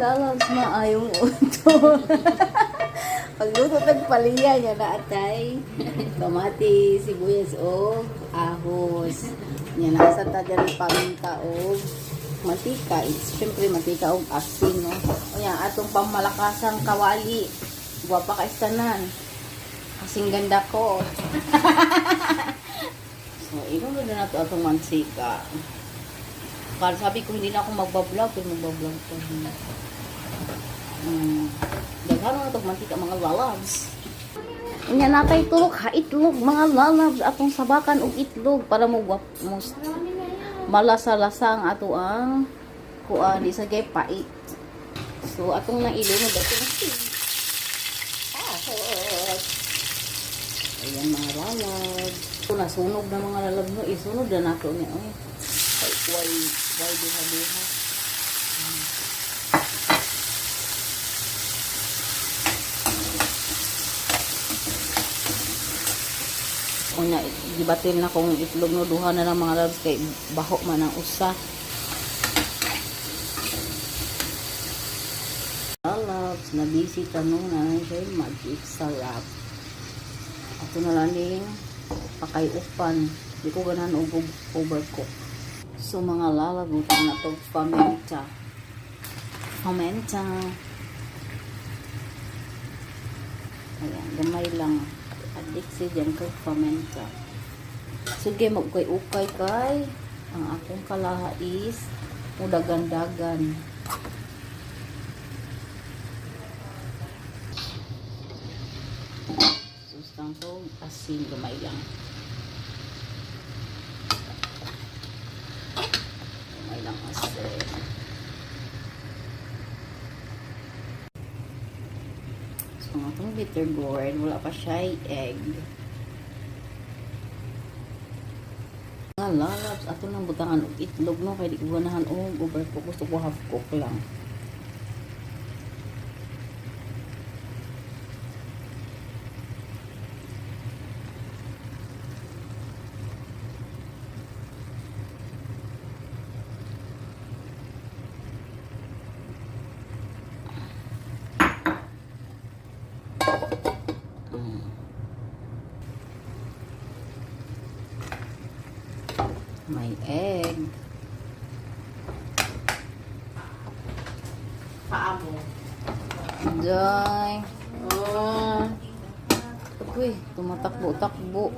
lalabs maayong utol. Pagluto tagpaliya niya na atay. Kamatis, sibuyas o ahos. Yan nasa tadyari paminta o mantika. Siyempre mantika o asin, no? O yan, atong pamalakasang kawali. Guwapa ka istanan. Kasing ganda ko. So, inunod na nato atong mantika. Para sabi ko, hindi na ako magbablog. Pero magbablog ko. Daghan na itong mantika, mga lalabs. Inya natay tulog, itlog, mga lalabs. Atong sabakan og itlog para mo malasa-lasa ang ato ang kuan, di sa gay pait. So, atong nailunod atong ayan mga lalabs. So, nasunog na mga lalabs mo. Isunod na nato niya. Why diha-diha. Unya, gibatil na kung itlog no, duha na lang mga lalabs kay baho man ang usa. Lalabs, nabisi tanong na siya magic sarap. Ako na lang din pakayupan. Di ko ganahan overcook. So mga lalabs, utang na to pamenta. Ayan, gamay lang. Adiksi dyan kay pamenta. Sige, magkay-ukay kay ang akong kalaha is mudagan-dagan. Sustang to, asin, gamay lang. Gamay lang asin. So, ang atong bitter gourd, wala pa siya egg. Mga lalabs, ato nang butangan og itlog, no? Kaya di ko ganahan overcook. Gusto ko half cook lang. May egg. Paamo. Day. Uy, tumatakbo-takbo.